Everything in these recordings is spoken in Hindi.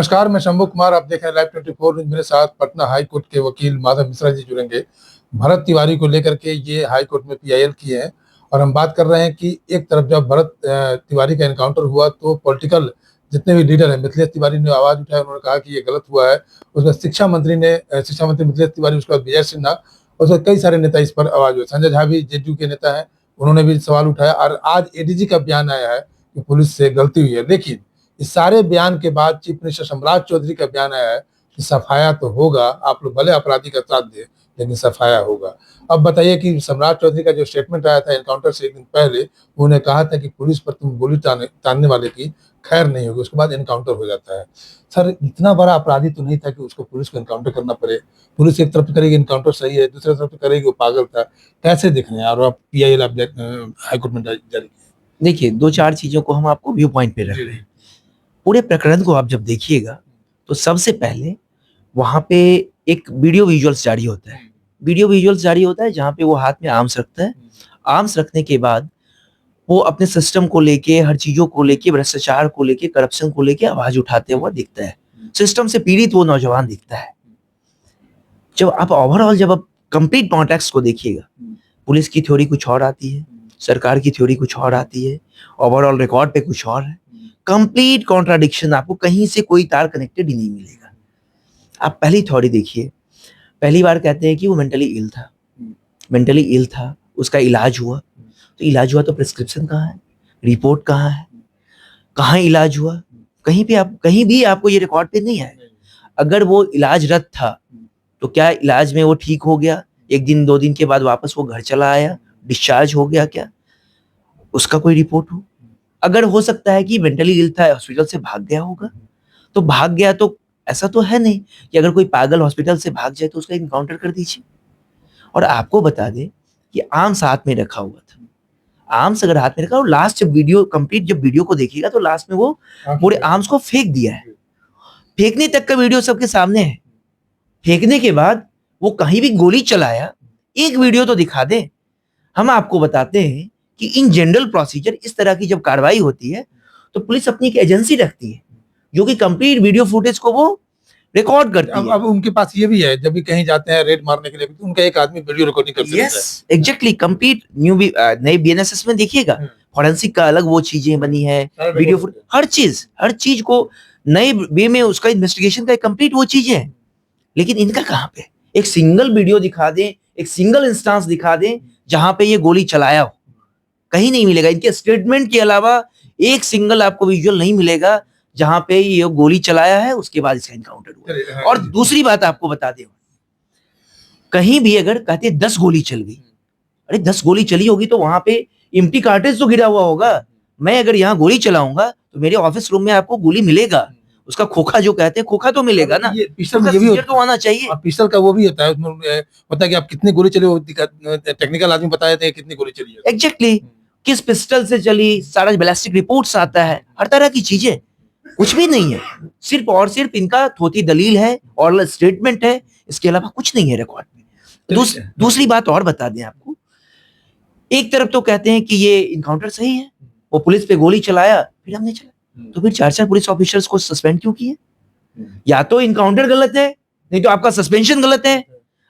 नमस्कार, मैं शंभू कुमार। आप देख रहे हैं लाइव 24 न्यूज। मेरे साथ पटना हाई कोर्ट के वकील माधव मिश्रा जी जुड़ेंगे भरत तिवारी को लेकर के। ये हाई कोर्ट में पीआईएल किए हैं और हम बात कर रहे हैं कि एक तरफ जब भरत तिवारी का एनकाउंटर हुआ तो पॉलिटिकल जितने भी लीडर हैं, मिथिलेश तिवारी ने आवाज उठाई, उन्होंने कहा कि ये गलत हुआ है। उसमें शिक्षा मंत्री मिथिलेश तिवारी, उसके बाद विजय सिन्हा, उसके कई सारे नेता इस पर आवाज हुए। संजय झा भी जेडीयू के नेता हैं, उन्होंने भी सवाल उठाया और आज एडीजी का बयान आया है कि पुलिस से गलती हुई है। लेकिन इस सारे बयान के बाद चीफ मिनिस्टर सम्राट चौधरी का बयान आया है कि सफाया तो होगा, आप लोग भले अपराधी का साथ दे लेकिन सफाया होगा। अब बताइए कि सम्राट चौधरी का जो स्टेटमेंट आया था एनकाउंटर से एक दिन पहले, उन्होंने कहा था कि पुलिस पर तुम गोली तानने वाले की खैर नहीं होगी, उसके बाद एनकाउंटर हो जाता है। सर, इतना बड़ा अपराधी तो नहीं था कि उसको पुलिस को एनकाउंटर करना पड़े। पुलिस एक तरफ करेगी एनकाउंटर सही है, दूसरी तरफ करेगी वो पागल था। कैसे देख रहे हैं? और आप पीआईएल हाईकोर्ट में जारी। देखिए, दो चार चीजों को हम आपको व्यू पॉइंट पे रख रहे हैं। पूरे प्रकरण को आप जब देखिएगा तो सबसे पहले वहां पे एक वीडियो विजुअल्स जारी होता है। वीडियो विजुअल्स जारी होता है जहां पे वो हाथ में आर्म्स रखता है। आर्म्स रखने के बाद वो अपने सिस्टम को लेके, हर चीजों को लेके, भ्रष्टाचार को लेके, करप्शन को लेके आवाज उठाते हुआ दिखता है। सिस्टम से पीड़ित वो नौजवान दिखता है। जब आप कंप्लीट कॉन्टेक्स्ट को देखिएगा, पुलिस की थ्योरी कुछ और आती है, सरकार की थ्योरी कुछ और आती है, ओवरऑल रिकॉर्ड पे कुछ और है। कंप्लीट कॉन्ट्राडिक्शन, आपको कहीं से कोई तार कनेक्टेड ही नहीं मिलेगा। आप पहली थ्योरी देखिए। पहली बार कहते हैं कि वो मेंटली इल था, उसका इलाज हुआ। तो इलाज हुआ तो प्रिस्क्रिप्शन कहाँ है, रिपोर्ट कहाँ है, कहाँ इलाज हुआ? कहीं भी आपको ये रिकॉर्ड पे नहीं है। अगर वो इलाजरत था तो क्या इलाज में वो ठीक हो गया, एक दिन दो दिन के बाद वापस वो घर चला आया, डिस्चार्ज हो गया, क्या उसका कोई रिपोर्ट हो? अगर हो सकता है कि मेंटली इल था, हॉस्पिटल से भाग गया होगा, तो भाग गया तो ऐसा तो है नहीं कि अगर कोई पागल हॉस्पिटल से भाग जाए तो उसका इनकाउंटर कर दीजिए। और आपको बता दें कि आर्म्स हाथ में रखा हुआ था। आर्म्स अगर हाथ में रखा, और लास्ट जब वीडियो को देखिएगा तो लास्ट में वो पूरे आर्म्स को फेंक दिया है। फेंकने तक का वीडियो सबके सामने है। फेंकने के बाद वो कहीं भी गोली चलाया, एक वीडियो तो दिखा दे। हम आपको बताते हैं कि इन जनरल प्रोसीजर इस तरह की जब कार्रवाई होती है तो पुलिस अपनी एक एजेंसी रखती है जो कि कंप्लीट वीडियो फुटेज को वो रिकॉर्ड करती है। अब उनके पास ये भी है, जब भी कहीं जाते हैं रेड मारने के लिए, तो उनका एक आदमी वीडियो रिकॉर्डिंग करते रहता है। Yes, exactly. कंप्लीट नई बीएनएसएस में देखिएगा, फॉरेंसिक का अलग वो चीजें बनी है, वीडियो फुटेज, हर चीज को नए वे में उसका इन्वेस्टिगेशन का कंप्लीट वो चीजें है। लेकिन इनका कहाँ पे एक सिंगल वीडियो दिखा दें, एक सिंगल इंस्टांस दिखा दें जहां पे ये गोली चलाया हो? कहीं नहीं मिलेगा। इनके स्टेटमेंट के अलावा एक सिंगल आपको विजुअल नहीं मिलेगा जहां पे ये गोली चलाया है, उसके बाद इसका एनकाउंटर हुआ। और दूसरी बात आपको बता दें, कहीं भी अगर कहते 10 गोली चल गई, अरे 10 गोली चली होगी तो वहां पे एम्प्टी कार्टेज तो गिरा हुआ होगा। मैं अगर यहाँ गोली चलाऊंगा तो मेरे ऑफिस रूम में आपको गोली मिलेगा, उसका खोखा जो कहते हैं, खोखा तो मिलेगा ना। पिस्टल में ये भी होता तो आना चाहिए। और पिस्टल का वो भी होता है, उसमें होता है कि आप कितनी गोली चली, टेक्निकल आदमी बता देते हैं कितनी गोली चली है। एग्जैक्टली, किस पिस्टल से चली, सारा बैलिस्टिक रिपोर्ट्स आता है, हर तरह की चीजें। कुछ भी नहीं है, सिर्फ और सिर्फ इनका थोथी दलील है और स्टेटमेंट है, इसके अलावा कुछ नहीं है रिकॉर्ड में। दूसरी बात और बता दें आपको, एक तरफ तो कहते हैं कि ये इनकाउंटर सही है, वो पुलिस पे गोली चलाया फिर हमने चला, तो फिर 4 पुलिस ऑफिसर्स को सस्पेंड क्यों किए? या तो इनकाउंटर गलत है, नहीं तो आपका सस्पेंशन गलत है।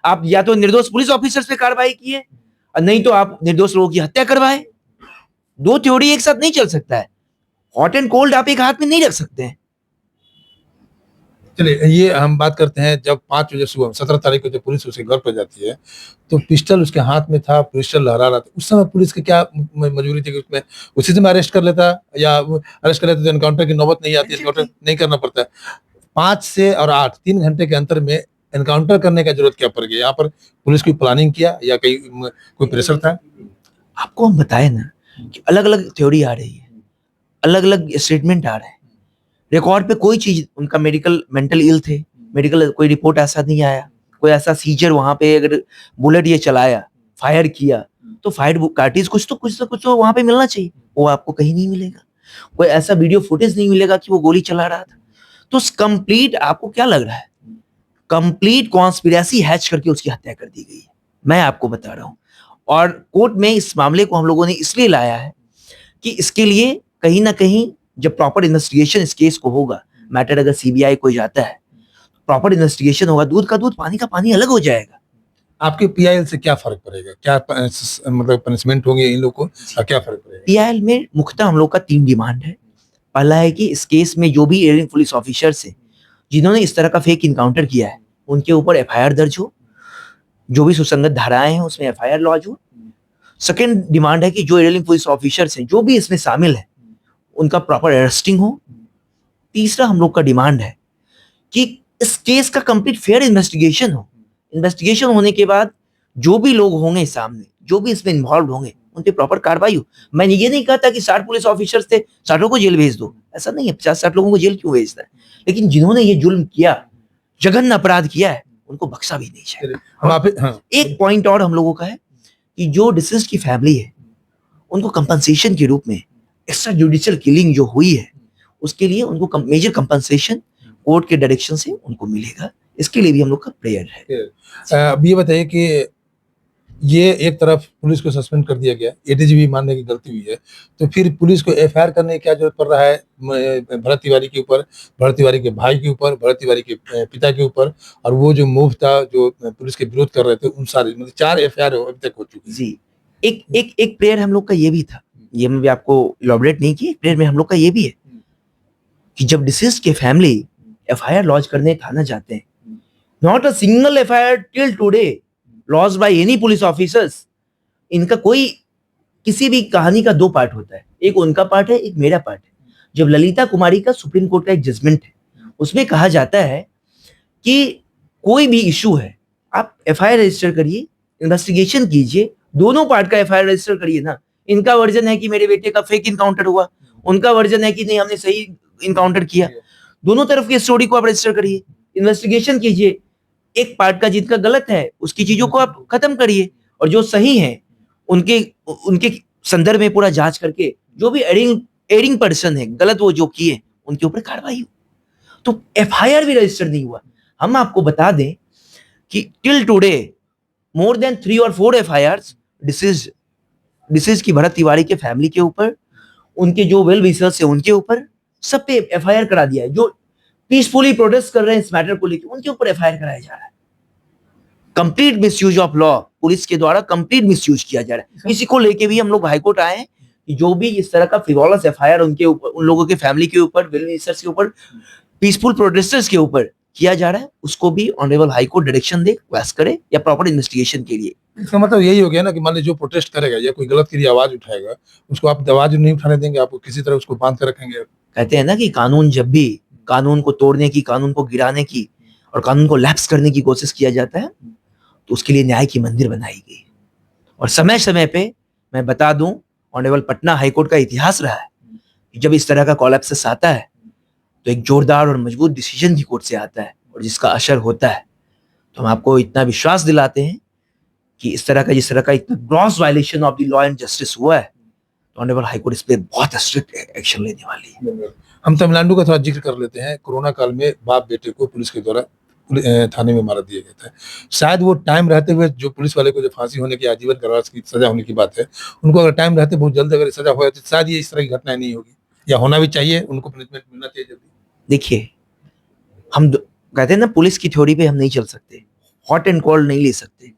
आप या तो निर्दोष पुलिस ऑफिसर्स पे कार्रवाई किए, और नहीं तो आप निर्दोष लोगों की हत्या करवाए। दो थ्योरी एक साथ नहीं चल सकता है। हॉट एंड कोल्ड आप एक हाथ में नहीं रख सकते हैं। चलिए, ये हम बात करते हैं जब 5 बजे सुबह 17 तारीख को जब पुलिस उसके घर पर जाती है तो पिस्टल उसके हाथ में था, पिस्टल लहरा रहा था। उस समय पुलिस की क्या मजबूरी थी कि उसमें उसी समय अरेस्ट कर लेता, या अरेस्ट कर लेता तो एनकाउंटर की नौबत नहीं आती, एनकाउंटर नहीं करना पड़ता। 5 से और 8 3 घंटे के अंतर में एनकाउंटर करने का जरूरत क्या पड़ गया? यहाँ पर पुलिस की प्लानिंग किया या कोई प्रेशर था? आपको हम बताए ना कि अलग अलग थ्योरी आ रही है, अलग अलग स्टेटमेंट आ रहे हैं। रिकॉर्ड पे कोई चीज, उनका मेंटल इल थे, मेडिकल कोई रिपोर्ट ऐसा नहीं आया, कोई ऐसा सीजर वहां पे अगर बुलेट ये चलाया, फायर किया, तो फायर कार्टिज कुछ तो वहां पे मिलना चाहिए, वो आपको कहीं नहीं मिलेगा। कोई ऐसा वीडियो फुटेज नहीं मिलेगा कि वो गोली चला रहा था। तो कंप्लीट आपको क्या लग रहा है, कंप्लीट कॉन्स्पिरेसी हैच करके उसकी हत्या कर दी गई है। मैं आपको बता रहा हूं। और कोर्ट में इस मामले को हम लोगों ने इसलिए लाया है कि इसके लिए कहीं ना कहीं जब प्रॉपर इन्वेस्टिगेशन इस केस को होगा मैटर अगर सीबीआई कोई जाता है, प्रॉपर इन्वेस्टिगेशन होगा, दूध का दूध पानी का पानी अलग हो जाएगा। आपके पीआईएल से क्या फर्क पड़ेगा, क्या मतलब पनिशमेंट होंगे इन लोग को और क्या फर्क पड़ेगा? पीआईएल में मुख्यतः हम लोग का 3 डिमांड है। पहला है कि इस केस में जो भी एयरिंग पुलिस ऑफिसर्स हैं जिन्होंने इस तरह का फेक इनकाउंटर किया है, उनके ऊपर एफआईआर दर्ज हो, जो भी सुसंगत धाराएं हैं उसमें एफआईआर लॉन्च हो। सेकंड डिमांड है कि जो एयरिंग पुलिस ऑफिसर्स हैं जो भी इसमें शामिल है उनका प्रॉपर अरेस्टिंग हो। तीसरा हम लोग का डिमांड है कि इस केस का कंप्लीट फेयर इन्वेस्टिगेशन हो। इन्वेस्टिगेशन होने के बाद जो भी लोग होंगे सामने, जो भी इसमें इन्वॉल्व होंगे, उन पे प्रॉपर कार्रवाई हो। मैंने ये नहीं कहता कि 60 पुलिस ऑफिसर्स थे 60 को जेल भेज दो, ऐसा नहीं है। 50-60 लोगों को जेल क्यों भेजता है? लेकिन जिन्होंने ये जुल्म किया, जघन्य अपराध किया है, उनको बख्शा भी नहीं चाहिए। एक पॉइंट और हम लोगों का है कि जो डिसीज की फैमिली है उनको कंपनसेशन के रूप में एक्स्ट्रा जुडिशियल किलिंग जो हुई है उसके लिए उनको मेजर कंपनसेशन कोर्ट के डायरेक्शन से उनको मिलेगा। इसके लिए भी हम लोग का प्रेयर है। अब ये बताइए कि ये एक तरफ पुलिस को सस्पेंड कर दिया गया, एडीजी भी मानने की गलती हुई है, तो फिर पुलिस को एफआईआर करने की क्या जरूरत पड़ रहा है भरत तिवारी के ऊपर, भरत तिवारी के भाई के ऊपर, भरत तिवारी के पिता के ऊपर, और वो जो मूव था जो पुलिस के विरोध कर रहे थे उन सारे, मतलब 4 एफआईआर अभी तक हो चुकी जी। एक प्रेयर हम लोग का ये भी था, ये मैं भी आपको इलॉबरेट नहीं किया। प्रेयर में हम लोग का ये भी है कि जब डिसीज के फैमिली एफआईआर लॉन्च करने थाना जाते हैं, not a single FIR till today launch by any police officers. इनका कोई किसी भी कहानी का 2 पार्ट होता है, एक उनका पार्ट है, एक मेरा पार्ट है। जब ललिता कुमारी का सुप्रीम कोर्ट का एक जजमेंट है, उसमें कहा जाता है कि कोई भी इशू है आप एफआईआर रजिस्टर करिए, इन्वेस्टिगेशन कीजिए, दोनों पार्ट का एफआईआर रजिस्टर करिए ना। इनका वर्जन है कि मेरे बेटे का फेक इनकाउंटर हुआ, उनका वर्जन है कि नहीं हमने सही इनकाउंटर किया। दोनों तरफ की स्टोरी को आप रजिस्टर करिए, इन्वेस्टिगेशन कीजिए। एक पार्ट का जिनका गलत है उसकी चीजों को आप खत्म करिए, और जो सही है उनके उनके संदर्भ में पूरा जांच करके जो भी एरिंग पर्सन है गलत वो जो किए उनके ऊपर कार्रवाई हो। तो एफआईआर भी रजिस्टर नहीं हुआ। हम आपको बता दें कि टिल टुडे मोर देन 3 और 4 एफआईआर्स डिसीज की भरत तिवारी के फैमिली के ऊपर, उनके जो वेल विशर्स है उनके ऊपर, सब पे एफआईआर करा दिया है। जो पीसफुली प्रोटेस्ट कर रहे हैं इस मैटर को लेकर उनके ऊपर एफआईआर कराया जा रहा है। Complete misuse of law police के द्वारा कंप्लीट मिसयूज किया जा रहा है। इसी को लेके भी हम लोग हाईकोर्ट आए हैं कि जो भी इस तरह का फ्रिवोलस एफआईआर उनके ऊपर, उन लोगों के फैमिली के ऊपर, वेल विशर्स के ऊपर, पीसफुल प्रोटेस्टर्स के ऊपर किया जा रहा है, उसको भी ऑनरेबल हाईकोर्ट डायरेक्शन दे वैस करे या प्रॉपर इन्वेस्टिगेशन के लिए। इसका मतलब यही हो गया ना कि मान लीजिए जो प्रोटेस्ट करेगा या कोई गलत के लिए आवाज उठाएगा, उसको आप आवाज नहीं उठाने देंगे, आप किसी तरह उसको बांध कर रखेंगे। कहते हैं ना कि कानून जब भी कानून को तोड़ने की, कानून को गिराने की और कानून को लैप्स करने की कोशिश किया जाता है, तो उसके लिए न्याय की मंदिर बनाई गई। और समय समय पे मैं बता दूं, ऑनरेबल पटना हाईकोर्ट का इतिहास रहा है कि जब इस तरह का कॉलेप्सिस आता है तो एक जोरदार और मजबूत डिसीजन की कोर्ट से आता है और जिसका असर होता है। तो हम आपको इतना विश्वास दिलाते हैं कि जिस तरह का इतना gross violation of the law and justice हुआ है, तो ऑनरेबल हाईकोर्ट इस पे बहुत स्ट्रिक्ट एक्शन लेने वाली है। हम तमिलनाडु का थोड़ा जिक्र कर लेते हैं। कोरोना काल में बाप बेटे को पुलिस के द्वारा थाने में मार दिया गया था। शायद वो टाइम रहते हुए जो पुलिस वाले को जो फांसी होने की, आजीवन कारावास की सजा होने की बात है, उनको अगर टाइम रहते बहुत जल्द अगर सजा हो जाती, शायद ये इस तरह की घटनाएं नहीं होगी, या होना भी चाहिए, उनको पनिशमेंट मिलना चाहिए जल्दी। देखिए, हम कहते हैं ना पुलिस की थ्योरी पे हम नहीं चल सकते, हॉट एंड कोल्ड नहीं ले सकते।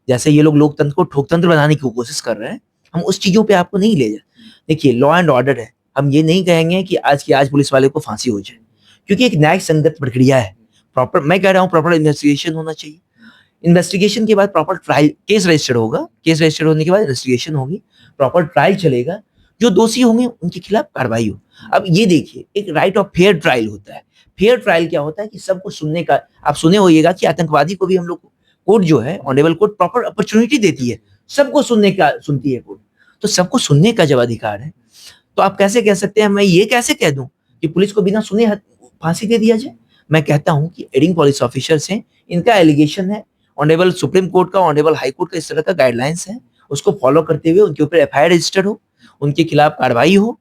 जैसे ये लोग लोकतंत्र को ठोकतंत्र बनाने की कोशिश कर रहे हैं, हम उस चीजों पे आपको नहीं ले जाए। देखिए, लॉ एंड ऑर्डर है, हम ये नहीं कहेंगे कि आज की आज पुलिस वाले को फांसी हो जाए, क्योंकि एक न्याय संगत प्रक्रिया है। प्रॉपर, मैं कह रहा हूँ प्रॉपर इन्वेस्टिगेशन होना चाहिए। इन्वेस्टिगेशन के बाद प्रॉपर ट्रायल, केस रजिस्टर होगा, केस रजिस्टर होने के बाद इन्वेस्टिगेशन होगी, प्रॉपर ट्रायल चलेगा, जो दोषी होंगे उनके खिलाफ कार्रवाई हो। अब ये देखिए, एक राइट ऑफ फेयर ट्रायल होता है। फेयर ट्रायल क्या होता है कि सबको सुनने का, आप सुने होइएगा कि आतंकवादी को भी हम लोग कोर्ट जो है, ऑनरेबल कोर्ट प्रॉपर अपॉर्चुनिटी देती है, सबको सुनती है कोर्ट। तो सबको सुनने का जब अधिकार है, तो आप कैसे कह सकते हैं, मैं ये कैसे कह दूं कि पुलिस को बिना सुने फांसी दे दिया जाए? मैं कहता हूं कि एडिंग पुलिस ऑफिसर्स हैं, इनका एलिगेशन है, ऑनरेबल सुप्रीम कोर्ट का, ऑनरेबल हाई कोर्ट का इस तरह का गाइडलाइंस है, उसको फॉलो करते हुए उनके ऊपर एफआईआर रजिस्टर्ड हो, उनके खिलाफ कार्रवाई हो,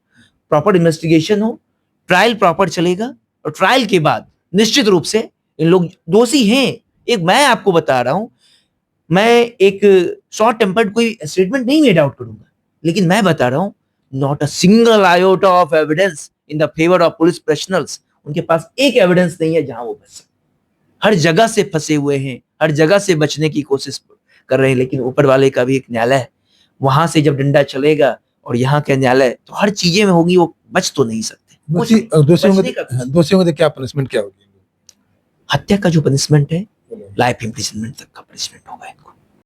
प्रॉपर इन्वेस्टिगेशन हो, ट्रायल प्रॉपर चलेगा, और ट्रायल के बाद निश्चित रूप से इन लोग दोषी हैं। एक मैं आपको बता रहा हूं, मैं एक शॉर्ट टेम्पर्ड कोई स्टेटमेंट नहीं मेड आउट करूंगा, लेकिन मैं बता रहा हूं, not a single iota of evidence in the favour of police professionals उनके पास एक एविडेंस नहीं है जहां वो बच सकते। हर जगह से फंसे हुए हैं, हर जगह से बचने की कोशिश कर रहे हैं, लेकिन ऊपर वाले का भी एक न्यायालय है, वहां से जब डंडा चलेगा और यहाँ का न्यायालय, तो हर चीजें में होगी, वो बच तो नहीं सकते। दोषियों को क्या पनिशमेंट क्या होगी? हत्या का जो पनिशमेंट है, लाइफ इम्प्रिजनमेंट तक का पनिशमेंट होगा इनको।